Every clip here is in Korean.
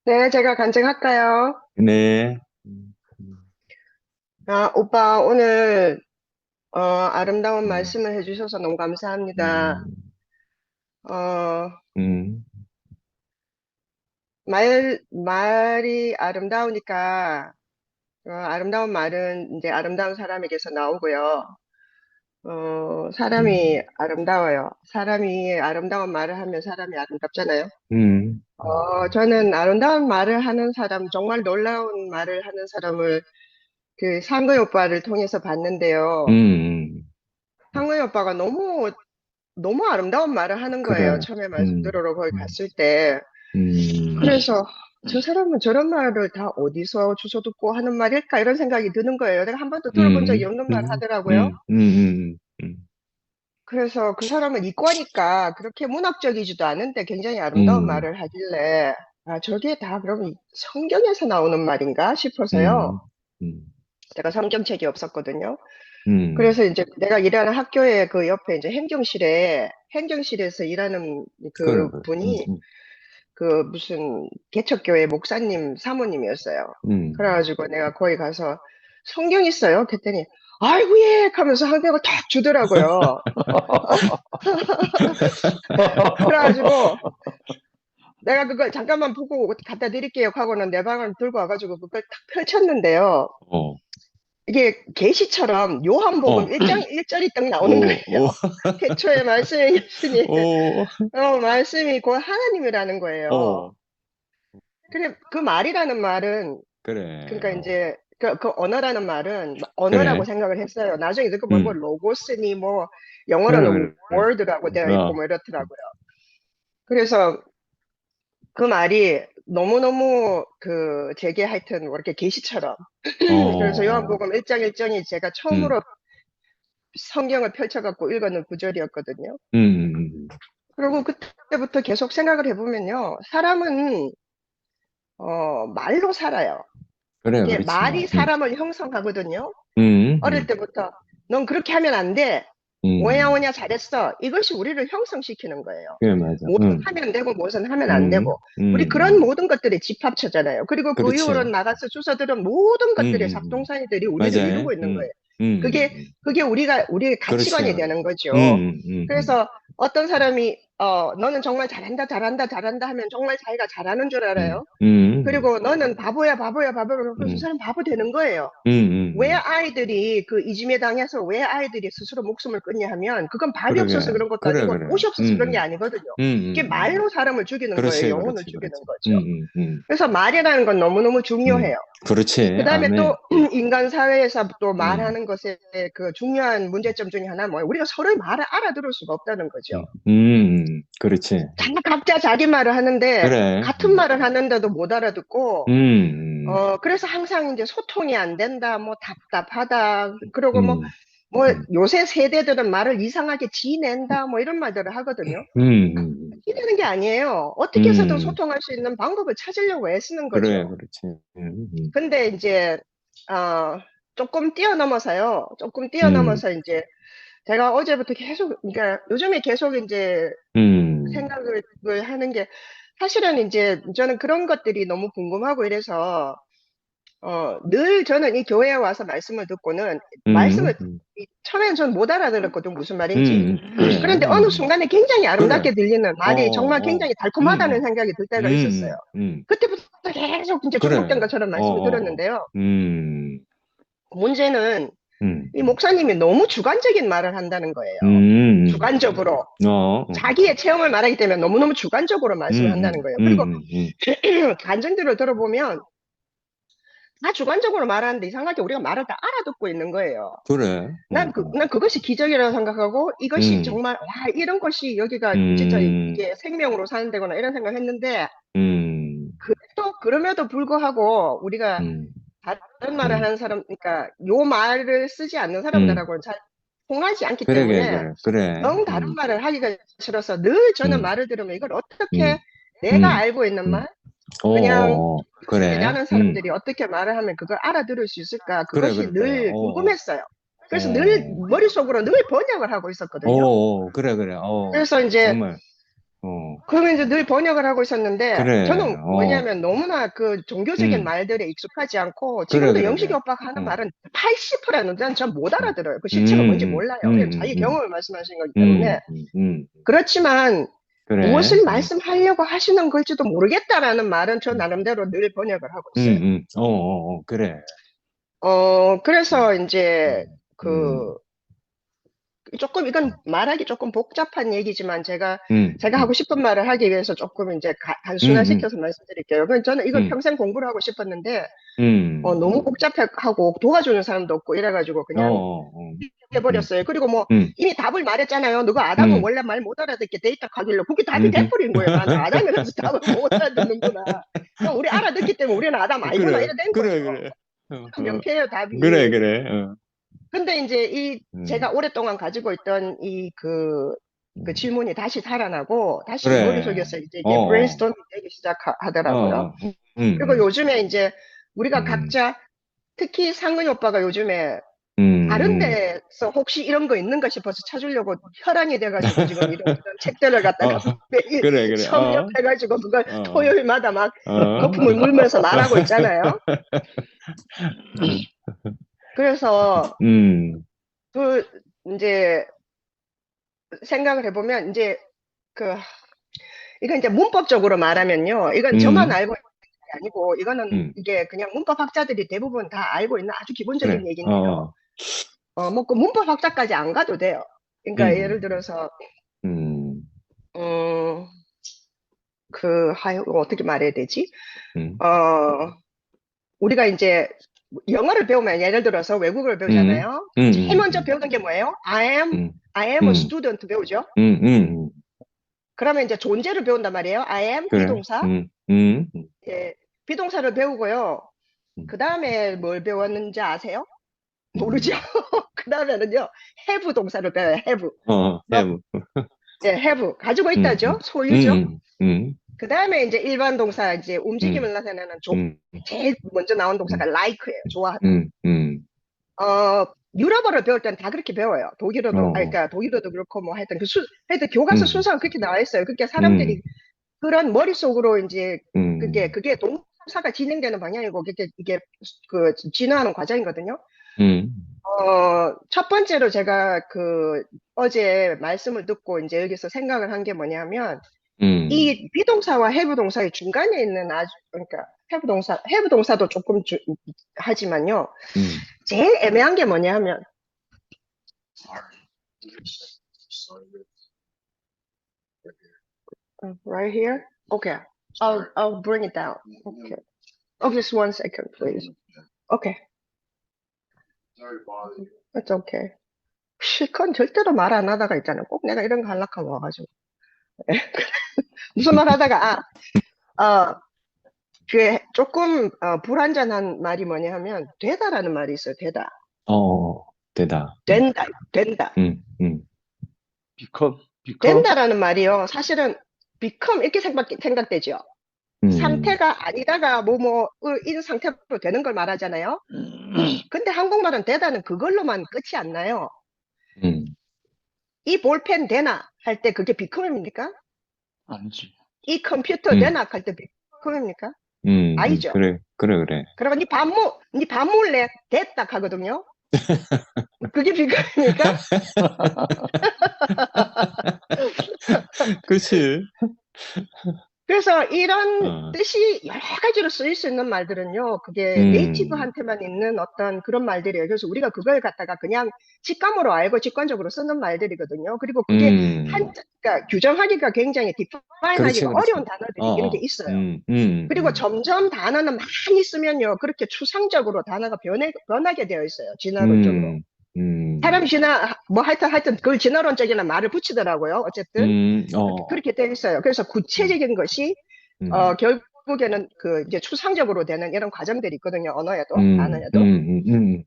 네, 제가 간증할까요? 네. 아, 오빠, 오늘, 아름다운 음, 말씀을 해주셔서 너무 감사합니다. 음, 어, 음, 말이 아름다우니까, 아름다운 말은 이제 아름다운 사람에게서 나오고요. 사람이 음, 아름다워요. 사람이 아름다운 말을 하면 사람이 아름답잖아요. 음, 저는 아름다운 말을 하는 사람, 정말 놀라운 말을 하는 사람을 그 상구이 오빠를 통해서 봤는데요. 음, 상구이 오빠가 너무 아름다운 말을 하는 거예요. 그래. 처음에 말씀 음, 들으러 거기 음, 갔을 때. 음, 그래서 저 사람은 저런 말을 다 어디서 주워 듣고 하는 말일까? 이런 생각이 드는 거예요. 내가 한 번도 들어본 적이 없는 말 하더라고요. 그래서 그 사람은 이과니까 그렇게 문학적이지도 않은데 굉장히 아름다운 음, 말을 하길래, 아, 저게 다 그럼 성경에서 나오는 말인가 싶어서요. 음, 음, 제가 성경책이 없었거든요. 음, 그래서 이제 내가 일하는 학교에 그 옆에 이제 행정실에서 일하는 그래, 그 그래. 분이 그 무슨 개척교회 목사님 사모님이었어요. 음. 그래가지고 내가 거기 가서 성경 있어요? 그랬더니 아이고 예 하면서 한 개를 탁 주더라고요. 그래가지고 내가 그걸 잠깐만 보고 갖다 드릴게요 하고는 내 방을 들고 와가지고 그걸 탁 펼쳤는데요. 어, 이게 계시처럼 요한복음 어, 1장 1절이 딱 나오는 거예요. 오, 오, 태초에 말씀이 계시니 오, 말씀이 곧 하나님이라는 거예요. 어, 그래, 그 말이라는 말은, 그래, 그러니까 이제, 그 언어라는 말은 언어라고 그래, 생각을 했어요. 나중에 그 뭐 음, 로고스니 뭐, 그래, 영어로는 그래, word라고 되어 그래. 있고 뭐 이렇더라고요. 그래서 그 말이 너무너무 제게 하여튼 뭐 이렇게 계시처럼. 그래서 어, 요한복음 1장 1절이 제가 음, 처음으로 성경을 펼쳐갖고 읽었는 구절이었거든요. 음. 그리고 그때부터 계속 생각을 해보면요. 사람은, 말로 살아요. 그래, 이게 그렇지. 말이 사람을 형성하거든요. 음, 어릴 음, 때부터 넌 그렇게 하면 안 돼. 오냐 음. 오냐 잘했어. 이것이 우리를 형성시키는 거예요. 그래, 맞아. 무엇은 하면 되고 무엇은 하면 안 음, 되고. 우리 그런 음. 모든 것들이 집합체잖아요. 그리고 그 이후로 그렇지. 나가서 주워들은 모든 것들의 음. 잡동사니들이 우리를 맞아. 이루고 있는 거예요. 그게 음. 우리의 그렇지, 가치관이 되는 그렇지. 거죠. 음. 그래서 어떤 사람이 너는 정말 잘한다 잘한다 잘한다 하면 정말 자기가 잘하는 줄 음, 알아요. 음, 그리고 너는 바보야 바보야 바보야 그래서 그 음, 사람 바보 되는 거예요. 왜 음. 아이들이 그 이짐에 당해서 왜 아이들이 스스로 목숨을 끊냐 하면 그건 밥이 그래, 없어서 그래. 그런 것도 그래, 아니고 그래. 옷이 없어서 그런 게 아니거든요. 이게 음. 말로 사람을 죽이는 거예요. 그렇지, 영혼을 그렇지, 죽이는 그렇지. 거죠. 음. 그래서 말이라는 건 너무너무 음. 중요해요. 그 그렇지. 다음에 또 아멘. 인간 사회에서 또 음, 말하는 것의 그 중요한 문제점 중에 하나는 뭐예요? 우리가 서로의 말을 알아들을 수가 없다는 거죠. 그렇지. 다 각자 자기 말을 하는데 그래. 같은 말을 하는데도 못 알아듣고 음, 그래서 항상 이제 소통이 안 된다, 뭐 답답하다, 그리고 음, 뭐 음, 요새 세대들은 말을 이상하게 지낸다, 뭐 이런 말들을 하거든요. 지내는 게 아니에요. 어떻게 해서든 음. 소통할 수 있는 방법을 찾으려고 애쓰는 그래, 거죠. 그렇지. 음. 근데 이제, 조금 뛰어넘어서요. 조금 음, 뛰어넘어서 이제 제가 어제부터 계속, 그러니까 요즘에 계속 이제 음, 생각을 하는 게 사실은 이제 저는 그런 것들이 너무 궁금하고 이래서 늘 저는 이 교회에 와서 말씀을 듣고는 음, 말씀을 처음에는 전 못 알아들었거든 무슨 말인지. 그래, 그런데 어느 순간에 굉장히 그래, 아름답게 들리는 말이 정말 굉장히 달콤하다는 음, 생각이 들 때가 있었어요. 음, 그때부터 계속 진짜 중독된 그래, 것처럼 말씀을 들었는데요. 음, 문제는 음, 이 목사님이 너무 주관적인 말을 한다는 거예요. 음, 주관적으로. 어, 자기의 체험을 말하기 때문에 너무너무 주관적으로 말씀을 한다는 거예요. 그리고 간증들을 들어보면 다 주관적으로 말하는데 이상하게 우리가 말을 다 알아듣고 있는 거예요. 그래, 난 그것이 기적이라고 생각하고 이것이 음, 정말, 와, 이런 것이 여기가 진짜 음, 이게 생명으로 사는 데구나 이런 생각을 했는데, 음, 그럼에도 불구하고 우리가 음, 다른 말을 음, 하는 사람, 그러니까 요 말을 쓰지 않는 음, 사람들하고는 잘 통하지 않기 그래, 때문에 그래, 영 다른 말을 하기가 싫어서 늘 저는 음, 말을 들으면 이걸 어떻게 음, 내가 음, 알고 있는 음, 말, 그냥 이것을 그래, 다른 사람들이 어떻게 말을 하면 그걸 알아들을 수 있을까? 그것이 그래, 늘 궁금했어요. 그래서 늘 머릿속으로 늘 번역을 하고 있었거든요. 그래, 그래서 이제 정말. 어, 그러면 이제 늘 번역을 하고 있었는데, 그래, 저는 뭐냐면 너무나 그 종교적인 음, 말들에 익숙하지 않고, 그래, 지금도 그래, 영식이 그래. 오빠가 하는 어, 말은 80%는 전 못 음, 알아들어요. 그 실체가 뭔지 음, 몰라요. 음, 왜냐면 음, 자기 음, 경험을 말씀하시는 거기 때문에. 음, 음, 음. 그렇지만, 그래, 무엇을 말씀하려고 하시는 걸지도 모르겠다라는 말은 저 나름대로 늘 번역을 하고 있어요. 그래. 그래서 음, 이제 음, 그 조금 이건 말하기 조금 복잡한 얘기지만 음, 제가 음, 하고 싶은 말을 하기 위해서 조금 이제 음, 단순화시켜서 말씀드릴게요. 저는 이걸 음, 평생 공부를 하고 싶었는데 음, 너무 복잡하고 도와주는 사람도 없고 이래가지고 그냥 음, 해버렸어요. 그리고 뭐 음, 이미 답을 말했잖아요. 누가 아담은 음, 원래 말 못 알아듣게 돼 있다 하길래 그게 답이 음. 돼버린 거예요. 나한테 아담이라서 답을 못 알아듣는구나. 그럼 우리 알아듣기 때문에 우리는 아담 아니구나 그래, 이래 된 거죠. 그래, 그래. 어, 어. 명쾌해요 그래, 답이. 그래. 어. 근데 이제 제가 음, 오랫동안 가지고 있던 그 음. 질문이 다시 살아나고, 다시 그래. 머릿속에서 이제 어, 이게 어, 브레인스토밍 되기 어, 시작하더라고요. 어. 그리고 요즘에 이제 우리가 음, 각자, 특히 상근이 오빠가 요즘에 다른 음. 데서 혹시 이런 거 있는가 싶어서 찾으려고 혈안이 돼가지고 지금 이런 책들을 갖다가 어, 매일 그래, 그래. 어, 섭렵해가지고 그걸 어, 토요일마다 막 어. 거품을 물면서 말하고 있잖아요. 그래서 음, 그 이제 생각을 해보면 이제 그 이건 이제 문법적으로 말하면요. 이건 저만 음, 알고 있는 게 아니고 이거는 음. 이게 그냥 문법 학자들이 대부분 다 알고 있는 아주 그래. 기본적인 어, 얘기인데요. 어. 뭐 그 문법 학자까지 안 가도 돼요. 그러니까 예를 음, 들어서 음, 음, 이거 어떻게 말해야 되지? 음, 어, 우리가 이제 영어를 배우면 예를 들어서 외국어를 음, 배우잖아요. 음, 제일 음, 먼저 음, 배우는 게 뭐예요? 음, I am a 음, student 배우죠. 음. 그러면 이제 존재를 배운단 말이에요. I am 그래. 비동사. 음. 예, 비동사를 배우고요. 음, 그 다음에 뭘 배웠는지 아세요? 모르죠? 음. 그 다음에는요, have 동사를 배워요, have. 너, have. 예, have. 가지고 음, 있다죠? 음, 소유죠? 음, 음, 그 다음에 이제 일반 동사, 이제 음, 움직임을 나타내는 음, 제일 먼저 나온 동사가 음, like예요. 좋아하다. 음, 음, 유럽어를 배울 때는 다 그렇게 배워요. 독일어도, 어, 그러니까 독일어도 그렇고 뭐 하여튼 하여튼 교과서 음, 순서가 그렇게 나와 있어요. 그러니까 음, 사람들이 그런 머릿속으로 이제 음, 그게 동사가 진행되는 방향이고, 이게 그 진화하는 과정이거든요. 음, 첫 번째로 제가 어제 말씀을 듣고 이제 여기서 생각을 한 게 뭐냐면, 음, 이 비동사와 have 동사의 중간에 있는 그러니까 have 동사도 조금 하지만요. 음. 제일 애매한 게 뭐냐면, right here? Okay. I'll bring it down. Okay. Oh, just one second, please. Okay. It's okay. 실컷 절대로 말 안 하다가 있잖아요. 꼭 내가 이런 거 하려고 하면 와가지고. 무슨 말 하다가, 어, 조금, 불완전한 말이 뭐냐 하면, 되다라는 말이 있어요, 되다. 되다. 된다, 된다. 음, 음, become, 된다라는 말이요, 사실은 become 이렇게 생각되죠. 음, 상태가 아니다가 인 상태로 되는 걸 말하잖아요. 근데 한국말은 되다는 그걸로만 끝이 안 나요. 음, 이 볼펜 되나 할 때 그게 become입니까? 아니지. 이 컴퓨터 음, 되나 할 때 become입니까? 아니죠. 그래, 그래, 그래. 그리고 니 밥 몰래 됐다 하거든요. 그게 비교입니까? 그치? 그래서 이런 어, 뜻이 여러 가지로 쓰일 수 있는 말들은요, 그게 음, 네이티브한테만 있는 어떤 그런 말들이에요. 그래서 우리가 그걸 갖다가 그냥 직감으로 알고 직관적으로 쓰는 말들이거든요. 그리고 그게 음, 그러니까 규정하기가 굉장히 그렇지, 디파인하기가 그렇지. 어려운 단어들이 이런 게 있어요. 그리고 음, 점점 단어는 많이 쓰면요, 그렇게 추상적으로 단어가 변하게 되어 있어요. 진화론적으로. 음, 음, 사람이 뭐 하여튼 그걸 진화론적인 말을 붙이더라고요. 어쨌든. 그렇게 되어 있어요. 그래서 음, 구체적인 것이, 음, 결국에는 이제 추상적으로 되는 이런 과정들이 있거든요. 언어에도, 음, 단어에도. 음, 음,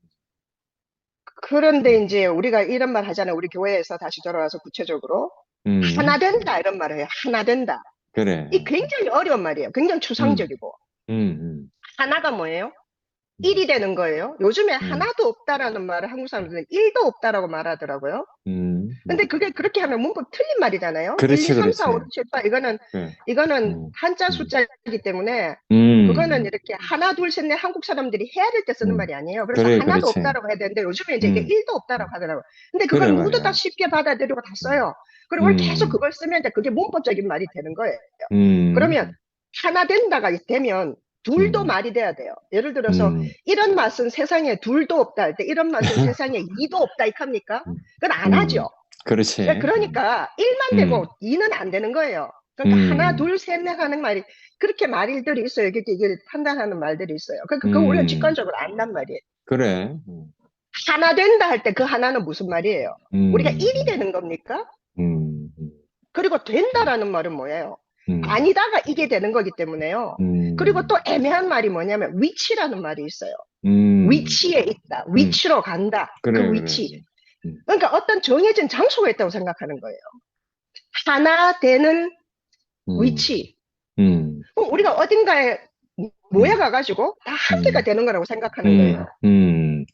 그런데 이제 우리가 이런 말 하잖아요. 우리 교회에서 다시 돌아와서 구체적으로. 하나 음, 된다, 이런 말을 해요. 하나 된다. 이 그래. 굉장히 어려운 말이에요. 굉장히 음, 추상적이고. 음, 하나가 뭐예요? 음, 일이 되는 거예요. 요즘에 음, 하나도 없다라는 말을 한국 사람들은 일도 없다라고 말하더라고요. 근데 그게 그렇게 하면 문법 틀린 말이잖아요. 1, 2, 그렇지, 3, 4, 5, 그렇지. 6, 7, 8 이거는 네. 이거는 한자 숫자이기 때문에 그거는 이렇게 하나, 둘, 셋, 넷 한국 사람들이 해야 될 때 쓰는 말이 아니에요. 그래서 그래, 하나도 그렇지. 없다라고 해야 되는데 요즘에 이제 이게 1도 없다라고 하더라고요. 근데 그래, 그걸 모두 말이야. 다 쉽게 받아들이고 다 써요. 그리고 계속 그걸 쓰면 이제 그게 문법적인 말이 되는 거예요. 그러면 하나 된다가 되면 둘도 말이 돼야 돼요. 예를 들어서 이런 맛은 세상에 둘도 없다 할 때 이런 맛은 세상에 이도 없다 이합니까? 그건 안 하죠. 그렇지. 그러니까 1만 되고 2는 안 되는 거예요. 그러니까 하나, 둘, 셋, 넷 하는 말이 그렇게 말들이 있어요. 이게 판단하는 말들이 있어요. 그러니까 그거 원래 직관적으로 안단 말이에요. 그래. 하나 된다 할 때 그 하나는 무슨 말이에요? 우리가 1이 되는 겁니까? 그리고 된다라는 말은 뭐예요? 아니다가 이게 되는 거기 때문에요. 그리고 또 애매한 말이 뭐냐면 위치라는 말이 있어요. 위치에 있다. 위치로 간다. 그래, 그 위치. 그러니까 어떤 정해진 장소가 있다고 생각하는 거예요. 하나 되는 위치. 그럼 우리가 어딘가에 모여가가지고 다 한 개가 되는 거라고 생각하는 거예요.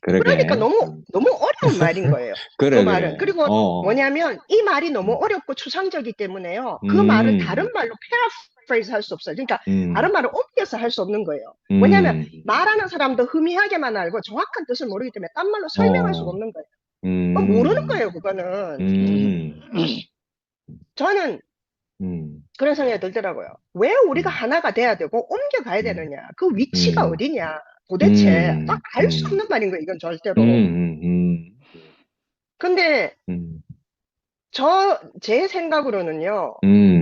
그러니까 너무 어려운 말인 거예요. 그래, 그 말은. 그래. 그리고 뭐냐면 이 말이 너무 어렵고 추상적이기 때문에요. 그 말을 다른 말로 paraphrase 할 수 없어요. 그러니까 다른 말을 옮겨서 할 수 없는 거예요. 왜냐면 말하는 사람도 희미하게만 알고 정확한 뜻을 모르기 때문에 딴 말로 설명할 수가 없는 거예요. 모르는 거예요, 그거는. 저는 그런 생각이 들더라고요. 왜 우리가 하나가 돼야 되고 옮겨가야 되느냐? 그 위치가 어디냐? 도대체 알 수 없는 말인 거예요, 이건 절대로. 근데 제 생각으로는요.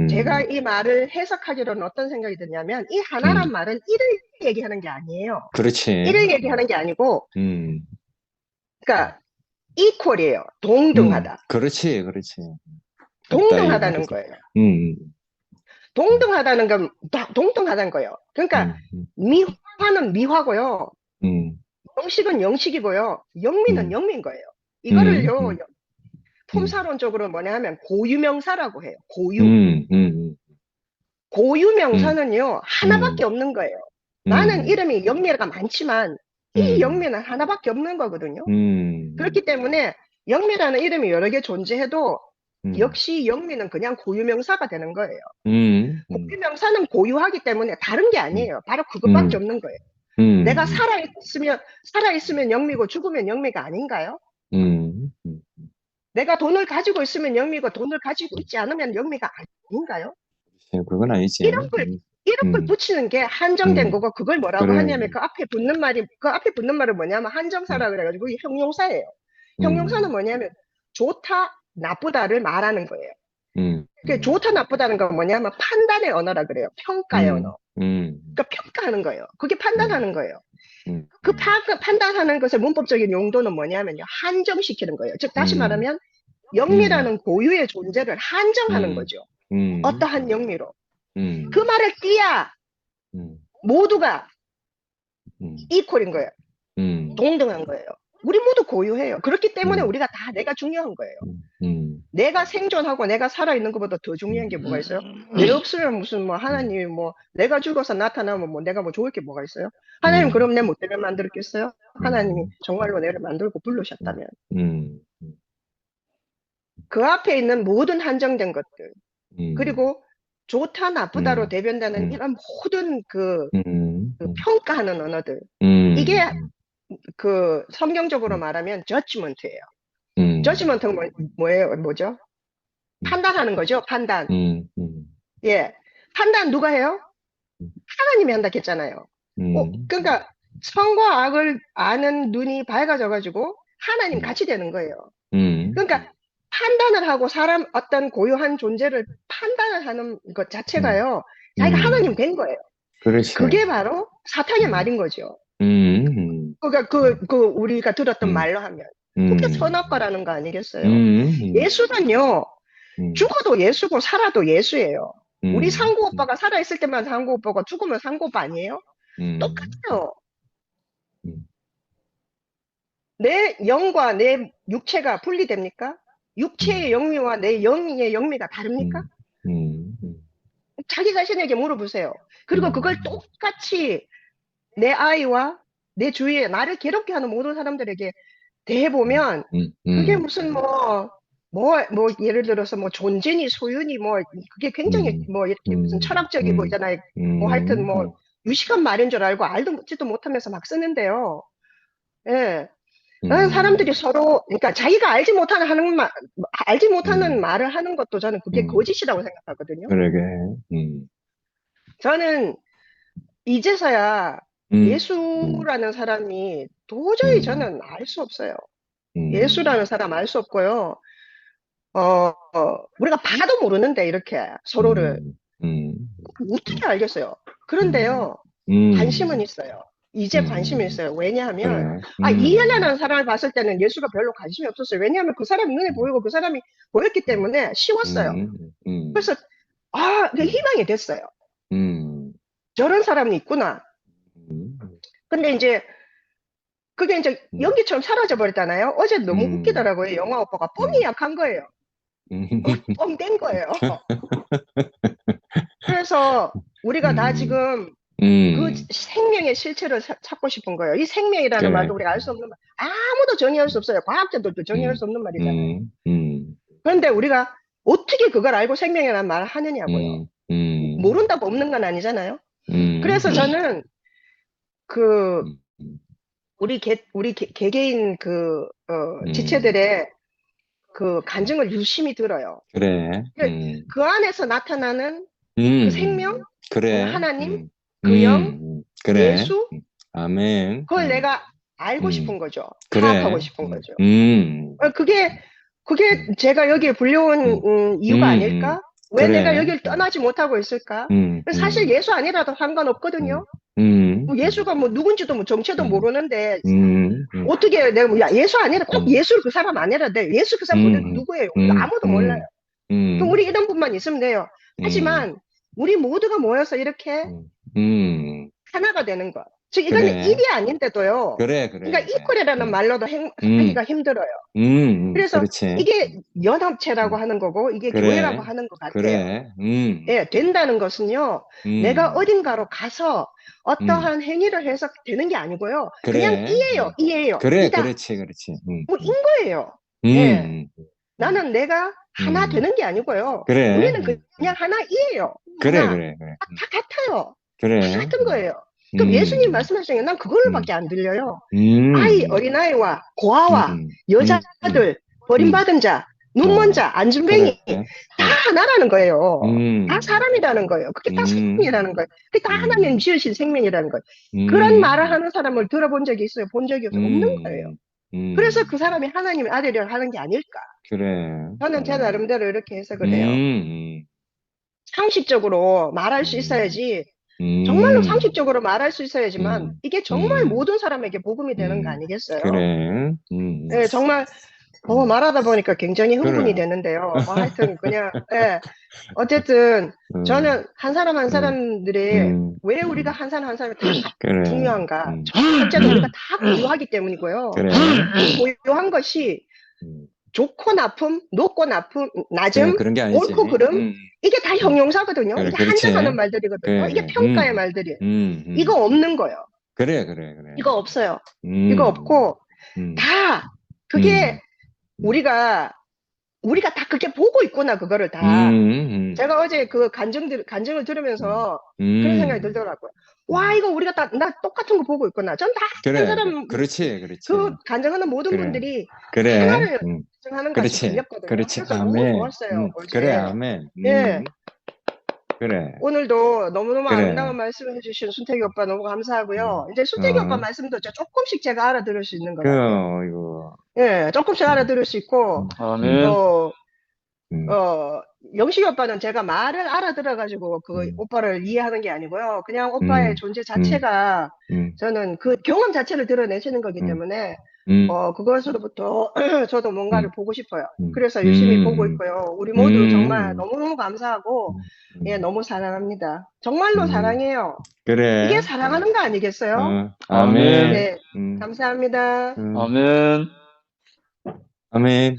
제가 이 말을 해석하기로는 어떤 생각이 드냐면 이 하나란 말은 이를 얘기하는 게 아니에요. 그렇지. 이를 얘기하는 게 아니고 그러니까 equal이에요. 동등하다. 그렇지, 그렇지. 동등하다는 거예요. 동등하다는 건 동등하다는 거예요. 그러니까 미화는 미화고요. 영식은 영식이고요. 영미는 영미인 거예요. 이거를요. 품사론적으로 뭐냐 하면 고유명사라고 해요. 고유명사는요. 하나밖에 없는 거예요. 나는 이름이 영미가 많지만 이 영미는 하나밖에 없는 거거든요. 그렇기 때문에 영미라는 이름이 여러 개 존재해도 역시 영미는 그냥 고유명사가 되는 거예요. 고유명사는 고유하기 때문에 다른 게 아니에요. 바로 그것밖에 없는 거예요. 내가 살아있으면 영미고 죽으면 영미가 아닌가요? 내가 돈을 가지고 있으면 영미고 돈을 가지고 있지 않으면 영미가 아닌가요? 그건 아니지. 이런 걸 붙이는 게 한정된 거고 그걸 뭐라고 그래. 하냐면 그 앞에 붙는 말은 뭐냐면 한정사라 그래가지고 이게 형용사예요. 형용사는 뭐냐면 좋다, 나쁘다를 말하는 거예요. 좋다, 나쁘다는 건 뭐냐면 판단의 언어라 그래요. 평가의 언어. 그러니까 평가하는 거예요. 그게 판단하는 거예요. 그 판단하는 것의 문법적인 용도는 뭐냐면요. 한정시키는 거예요. 즉 다시 말하면 영미라는 고유의 존재를 한정하는 거죠. 어떠한 영미로. 그 말을 띄야 모두가 이퀄인 거예요. 동등한 거예요. 우리 모두 고유해요. 그렇기 때문에 우리가 다 내가 중요한 거예요. 내가 생존하고 내가 살아있는 것보다 더 중요한 게 뭐가 있어요? 내 없으면 무슨 뭐 하나님이 뭐 내가 죽어서 나타나면 뭐 내가 뭐 좋을 게 뭐가 있어요? 하나님 그럼 내 뭐 때문에 만들었겠어요? 하나님이 정말로 내를 만들고 부르셨다면. 그 앞에 있는 모든 한정된 것들 그리고 좋다 나쁘다로 대변되는 이런 모든 그 평가하는 언어들 이게 그 성경적으로 말하면 judgment예요. judgment는 뭐죠? 판단하는 거죠. 판단. 예, 판단 누가 해요? 하나님이 한다 했잖아요. 그러니까 선과 악을 아는 눈이 밝아져가지고 하나님 같이 되는 거예요. 그러니까 판단을 하고 어떤 고유한 존재를 판단을 하는 것 자체가요. 자기가 하나님 된 거예요. 그렇지. 그게 바로 사탄의 말인 거죠. 그러니까 우리가 들었던 말로 하면 그게 선악과라는 거 아니겠어요? 예수는요. 죽어도 예수고 살아도 예수예요. 우리 상구 오빠가 살아있을 때만 상구 오빠고 죽으면 상구 오빠 아니에요? 똑같아요. 내 영과 내 육체가 분리됩니까? 육체의 영미와 내 영의 영미가 다릅니까? 자기 자신에게 물어보세요. 그리고 그걸 똑같이 내 아이와 내 주위에 나를 괴롭게 하는 모든 사람들에게 대해보면 그게 무슨 뭐 예를 들어서 뭐 존재니 소유니 뭐 그게 굉장히 뭐 이렇게 무슨 철학적이고 있잖아요. 뭐 하여튼 뭐 유식한 말인 줄 알고 알도 묻지도 못하면서 막 쓰는데요. 예. 사람들이 서로, 그러니까 자기가 알지 못하는 말을 하는 것도 저는 그게 거짓이라고 생각하거든요. 그러게. 저는 이제서야 예수라는 사람이 도저히 저는 알 수 없어요. 예수라는 사람 알 수 없고요. 우리가 봐도 모르는데, 이렇게 서로를. 어떻게 알겠어요? 그런데요, 관심은 있어요. 이제 관심이 있어요. 왜냐하면, 그래. 이해라는 사람을 봤을 때는 예수가 별로 관심이 없었어요. 왜냐하면 그 사람이 눈에 보이고 그 사람이 보였기 때문에 쉬웠어요. 그래서, 그게 희망이 됐어요. 저런 사람이 있구나. 근데 이제, 그게 이제 연기처럼 사라져 버렸잖아요. 어제 너무 웃기더라고요. 영화 오빠가 뻥이 약한 거예요. 뻥 된 거예요. 그래서 우리가 다 지금 그 생명의 실체를 찾고 싶은 거예요. 이 생명이라는 그래. 말도 우리가 알 수 없는 말, 아무도 정의할 수 없어요. 과학자들도 정의할 수 없는 말이잖아요. 그런데 우리가 어떻게 그걸 알고 생명이라는 말을 하느냐고요. 모른다고 없는 건 아니잖아요. 그래서 저는 우리 개개인 지체들의 그 간증을 유심히 들어요. 그래. 그 안에서 나타나는 그 생명, 그래. 하나님, 그 영, 그래. 예수, 아멘. 그걸 내가 알고 싶은 거죠. 그래. 파악하고 싶은 거죠. 그게 제가 여기에 불려온 이유가 아닐까? 왜 그래. 내가 여기를 떠나지 못하고 있을까? 사실 예수 아니라도 상관없거든요. 예수가 뭐 누군지도 뭐 정체도 모르는데 어떻게 내가 예수 아니라 꼭 예수 그 사람 아니라 예수 그 사람 누구예요? 아무도 몰라요. 그럼 우리 이런 분만 있으면 돼요. 하지만 우리 모두가 모여서 이렇게 하나가 되는 것. 즉 이거는 그래. 일이 아닌데도요. 그래. 그러니까 이퀄이라는 말로도 하기가 힘들어요. 그래서 그렇지. 이게 연합체라고 하는 거고 이게 그래. 교회라고 하는 것 같아요. 그래. 예, 된다는 것은요. 내가 어딘가로 가서 어떠한 행위를 해서 되는 게 아니고요. 그래. 그냥 이에요. 그래, 이다. 그렇지. 뭐 인 거예요. 예. 나는 내가 하나 되는 게 아니고요. 그래. 우리는 그냥 하나이에요. 그래, 하나. 그래. 다 같아요. 그래. 다 같은 거예요. 그럼 예수님 말씀하시는 게 난 그걸로밖에 안 들려요. 어린아이와 고아와 여자들, 버림받은 자, 눈먼 자, 안준뱅이 그래. 다 하나라는 거예요. 다 사람이라는 거예요. 그게 다 생명이라는 거예요. 그게 다 하나님 지으신 생명이라는 거예요. 그런 말을 하는 사람을 들어본 적이 있어요? 본 적이 없어요? 없는 거예요. 그래서 그 사람이 하나님의 아들이라고 하는 게 아닐까. 그래. 저는 제 나름대로 이렇게 해석을 해요. 상식적으로 말할 수 있어야지, 정말로 상식적으로 말할 수 있어야지만, 이게 정말 모든 사람에게 복음이 되는 거 아니겠어요? 그래. 네, 정말, 말하다 보니까 굉장히 흥분이 그래. 되는데요. 뭐 하여튼, 그냥, 예. 어쨌든, 저는 한 사람 한 사람들이, 왜 우리가 한 사람 한 사람이 다 그래. 중요한가? 첫째는 우리가 다 고유하기 때문이고요. 그래. 고유한 것이, 좋고 나쁨, 높고 나쁨, 낮음, 그런 게 아니지. 옳고 그름, 이게 다 형용사거든요. 그래, 이게 그렇지. 한정하는 말들이거든요. 그래, 이게 그래. 평가의 말들이에요. 이거 없는 거예요. 그래. 이거 없어요. 이거 없고, 다, 그게 우리가 다 그렇게 보고 있구나, 그거를 다. 제가 어제 그 간증을 들으면서 그런 생각이 들더라고요. 와, 이거 우리가 나 똑같은 거 보고 있구나. 전 다 그래. 한 사람, 그렇지. 그 간증하는 모든 그래. 분들이 그래. 하나를 간증하는 것 같이 그렇지. 들렸거든요. 그렇지. 그래서 너무 아멘. 좋았어요. 어제. 그래. 아멘. 예. 그래. 오늘도 너무너무 그래. 아름다운 말씀을 해주신 순택이 오빠 너무 감사하고요. 이제 순택이 오빠 말씀도 조금씩 제가 알아들을 수 있는 것 같아요. 이거. 예, 조금씩 알아들을 수 있고, 아멘. 영식이 오빠는 제가 말을 알아들어가지고 그 오빠를 이해하는 게 아니고요. 그냥 오빠의 존재 자체가 저는 그 경험 자체를 드러내시는 거기 때문에 그것으로부터 저도 뭔가를 보고 싶어요. 그래서 열심히 보고 있고요. 우리 모두 정말 너무너무 감사하고 예, 너무 사랑합니다. 정말로 사랑해요. 그래. 이게 사랑하는 거 아니겠어요? 아멘. 네, 감사합니다. 아멘. 아멘.